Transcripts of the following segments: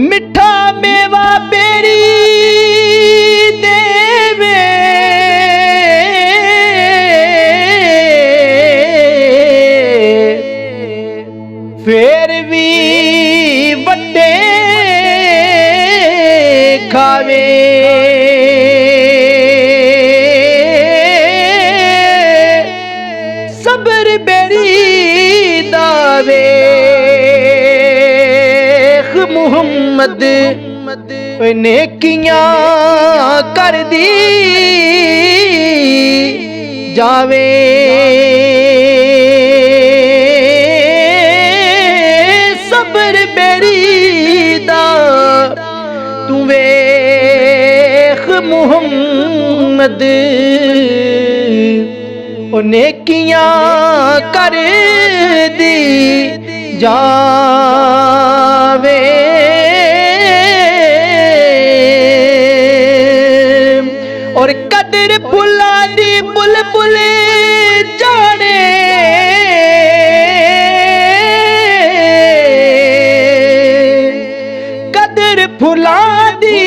मिठा मेवा बेरी देवे फिर भी वड्डे खावे सबर बेरी दावे मुहम्मद नेकियां कर दी जावे सबर बेरी दा तू वेख मुहम्मद नेकियां कर दी जावे और कदर फुला दी बुलबुल जाने कदर फुला दी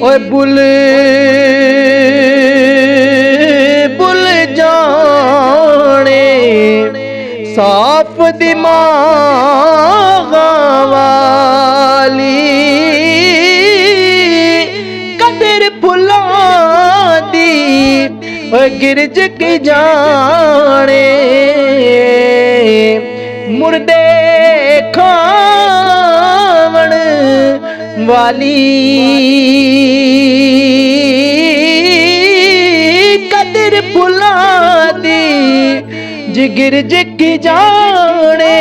और बुल जाने साफ दिमाग वाली कदर फुला दी गिरज की जाने मुर्दे खावण वाली कदर फुला दी जिगर की जाने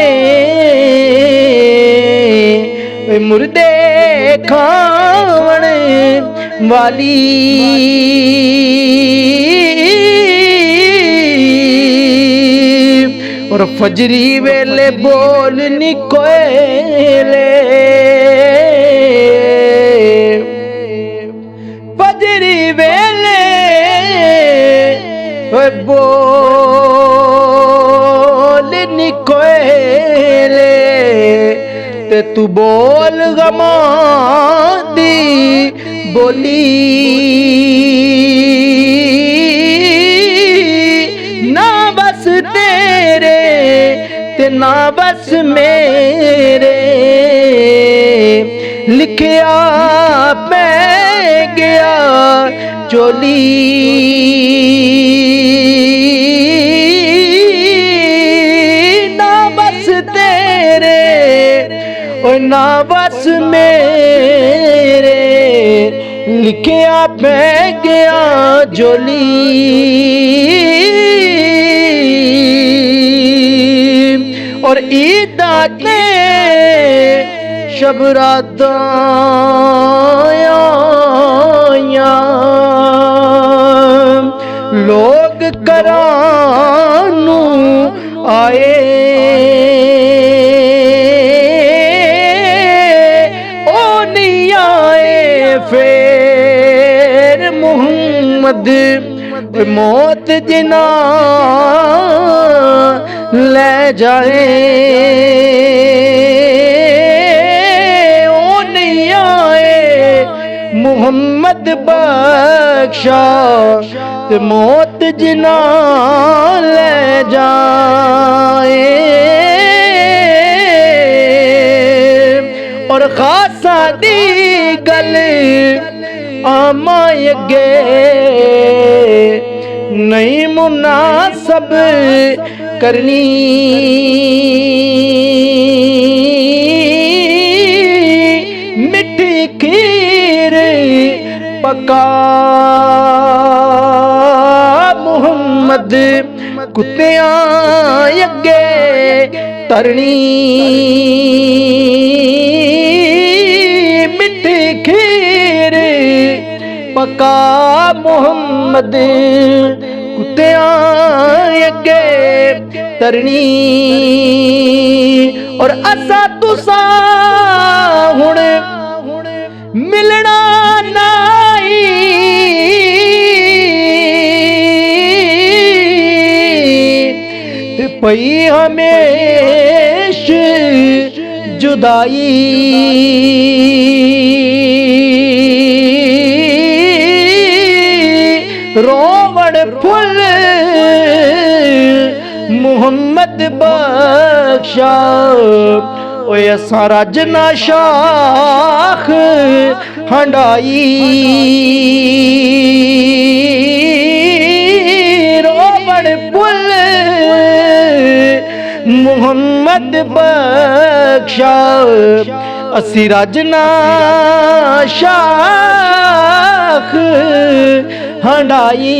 मुर्दे खावण वाली और फजरी वेले बोल निकोले फजरी वेले बोल निकोले ते तू बोल गमा दी बोली ना बस तेरे ते ना बस मेरे लिखिया पै गया चोली ना बस तेरे और ना बस मेरे लिखिया पै गया जोली और ईदा के शबरादा लोग करानू आए ओ नहीं आए फिर मुहम्मद मौत जिना ले जाए ओ नहीं आए मुहम्मद बख्शा ते मौत जिना ले जाए और खासा दी गल आमा अगे नहीं मुनासब करनी मिठी खीर पका मुहम्मद कुत्तियां अगे तरनी मिठी खीर पका मुहम्मद कुत्तियां अगे तरनी और असा तुसा हुण मिलना नाई पई हमेश जुदाई रोवण फुल मुहम्मद बख्शा ओए असा रजना शाख हंडाई रोवण फुल मुहम्मद बख्शा असी रजना शाख हंडाई।